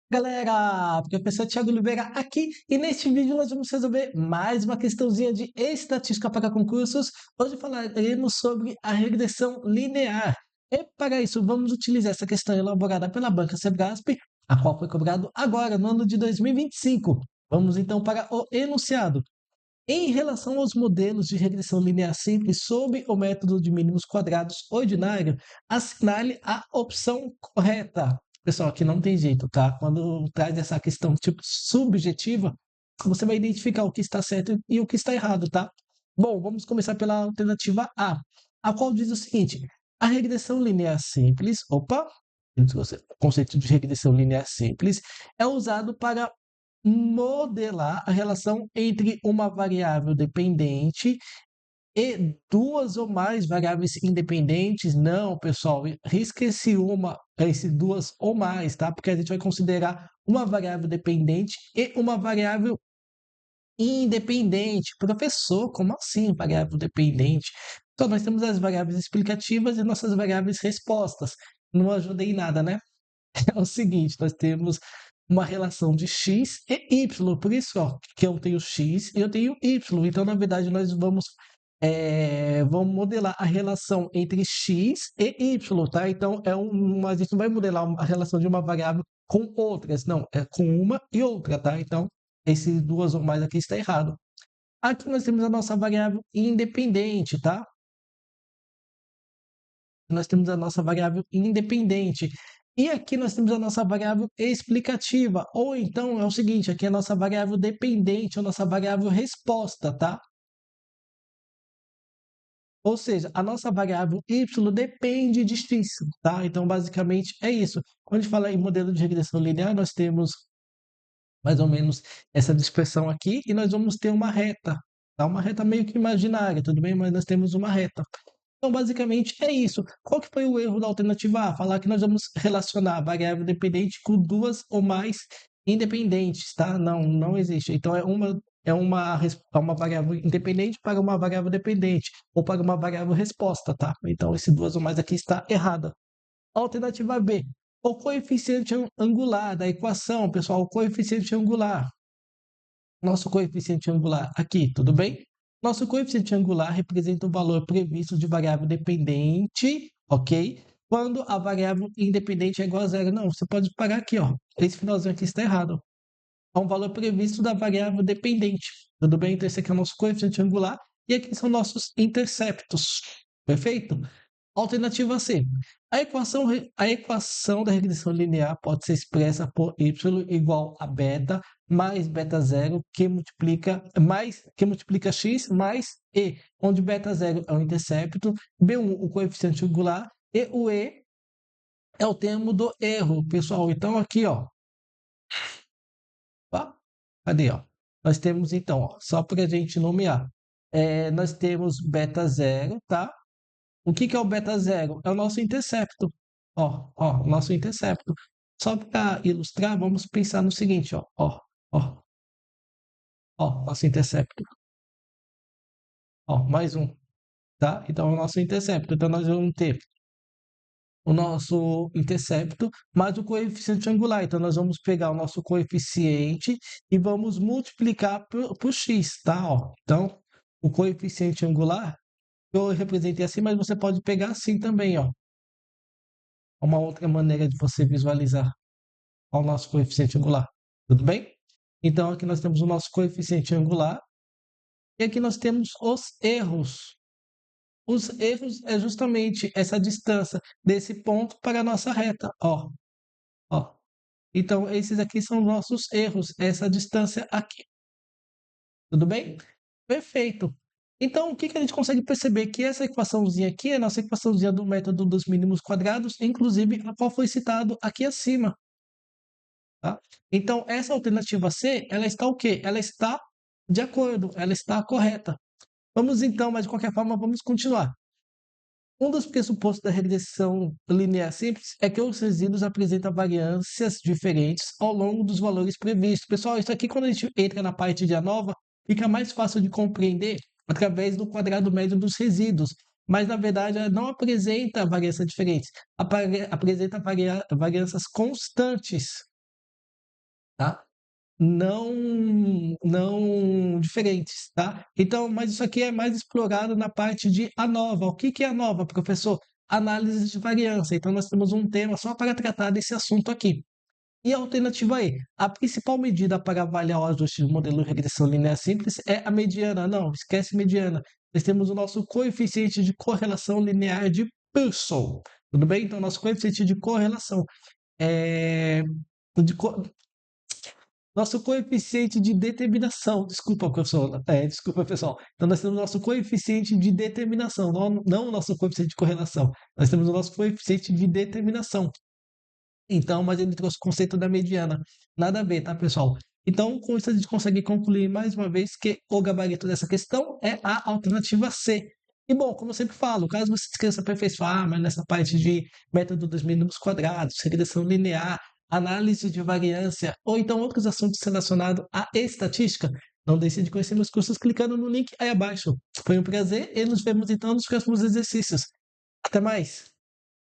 Galera, professor Thiago Oliveira aqui e neste vídeo nós vamos resolver mais uma questãozinha de estatística para concursos. Hoje falaremos sobre a regressão linear. E para isso vamos utilizar essa questão elaborada pela banca Sebrasp, a qual foi cobrado agora no ano de 2025. Vamos então para o enunciado. Em relação aos modelos de regressão linear simples sob o método de mínimos quadrados ordinário, assinale a opção correta. Pessoal, aqui não tem jeito, tá? Quando traz essa questão tipo subjetiva, você vai identificar o que está certo e o que está errado, tá? Bom, vamos começar pela alternativa a qual diz o seguinte: a regressão linear simples, o conceito de regressão linear simples é usado para modelar a relação entre uma variável dependente e duas ou mais variáveis independentes. Não, pessoal, risca esse duas ou mais, tá? Porque a gente vai considerar uma variável dependente e uma variável independente. Professor, como assim variável dependente? Então, nós temos as variáveis explicativas e nossas variáveis respostas. Não ajuda em nada, né? É o seguinte, nós temos uma relação de x e y, por isso ó, que eu tenho x e eu tenho y. Então, na verdade, nós vamos modelar a relação entre x e y, tá? Então, a gente não vai modelar a relação de uma variável com outras, não, é com uma e outra, tá? Então, esse duas ou mais aqui está errado. Aqui nós temos a nossa variável independente, tá? Nós temos a nossa variável independente. E aqui nós temos a nossa variável explicativa, ou então é o seguinte, aqui é a nossa variável dependente, a nossa variável resposta, tá? Ou seja, a nossa variável y depende de x, tá? Então, basicamente, é isso. Quando a gente fala em modelo de regressão linear, nós temos mais ou menos essa dispersão aqui, e nós vamos ter uma reta, tá? Uma reta meio que imaginária, tudo bem? Mas nós temos uma reta. Então, basicamente, é isso. Qual que foi o erro da alternativa A? Falar que nós vamos relacionar a variável dependente com duas ou mais independentes, tá? Não, não existe. Então, é uma variável independente para uma variável dependente, ou para uma variável resposta, tá? Então, esse duas ou mais aqui está errada. Alternativa B, o coeficiente angular da equação, pessoal, o coeficiente angular. Nosso coeficiente angular aqui, tudo bem? Nosso coeficiente angular representa o valor previsto de variável dependente, ok? Quando a variável independente é igual a zero. Não, você pode parar aqui, ó. Esse finalzinho aqui está errado. É um valor previsto da variável dependente. Tudo bem? Então, esse aqui é o nosso coeficiente angular. E aqui são nossos interceptos. Perfeito? Alternativa C. A equação da regressão linear pode ser expressa por y igual a beta mais beta zero que multiplica x mais e, onde beta zero é o intercepto, B1 o coeficiente angular e o e é o termo do erro, pessoal. Então aqui, ó, cadê, ó? Nós temos então, ó, só para a gente nomear, nós temos beta zero, tá? O que é o beta zero? É o nosso intercepto. Ó, o nosso intercepto. Só para ilustrar, vamos pensar no seguinte, ó, nosso intercepto. Ó, mais um, tá? Então, é o nosso intercepto. Então, nós vamos ter o nosso intercepto mais o coeficiente angular. Então, nós vamos pegar o nosso coeficiente e vamos multiplicar por x, tá? Ó, então, o coeficiente angular, eu representei assim, mas você pode pegar assim também, ó. Uma outra maneira de você visualizar o nosso coeficiente angular. Tudo bem? Então, aqui nós temos o nosso coeficiente angular e aqui nós temos os erros. Os erros é justamente essa distância desse ponto para a nossa reta. Ó. Então, esses aqui são nossos erros, essa distância aqui. Tudo bem? Perfeito. Então, o que a gente consegue perceber? Que essa equaçãozinha aqui é a nossa equaçãozinha do método dos mínimos quadrados, inclusive a qual foi citado aqui acima. Tá? Então, essa alternativa C, ela está o quê? Ela está de acordo, ela está correta. Vamos então, mas de qualquer forma, vamos continuar. Um dos pressupostos da regressão linear simples é que os resíduos apresentam variâncias diferentes ao longo dos valores previstos. Pessoal, isso aqui, quando a gente entra na parte de ANOVA, fica mais fácil de compreender através do quadrado médio dos resíduos. Mas, na verdade, ela não apresenta variâncias diferentes, apresenta variâncias constantes. tá? Não diferentes, tá? Então, mas isso aqui é mais explorado na parte de ANOVA. O que que é ANOVA, professor? Análise de variância. Então, nós temos um tema só para tratar desse assunto aqui. E a alternativa E, a principal medida para avaliar o ajuste do modelo de regressão linear simples é a mediana. Não, esquece mediana. Nós temos o nosso coeficiente de correlação linear de Pearson. Tudo bem? Então, nosso coeficiente de correlação é de co- nosso coeficiente de determinação. Desculpa, professor. Desculpa, pessoal. Então, nós temos o nosso coeficiente de determinação, não o nosso coeficiente de correlação. Nós temos o nosso coeficiente de determinação. Então, mas ele trouxe o conceito da mediana. Nada a ver, tá, pessoal? Então, com isso a gente consegue concluir mais uma vez que o gabarito dessa questão é a alternativa C. E bom, como eu sempre falo, caso você queira se aperfeiçoar, mas nessa parte de método dos mínimos quadrados, regressão linear, análise de variância, ou então outros assuntos relacionados à estatística, não deixe de conhecer meus cursos clicando no link aí abaixo. Foi um prazer e nos vemos então nos próximos exercícios. Até mais!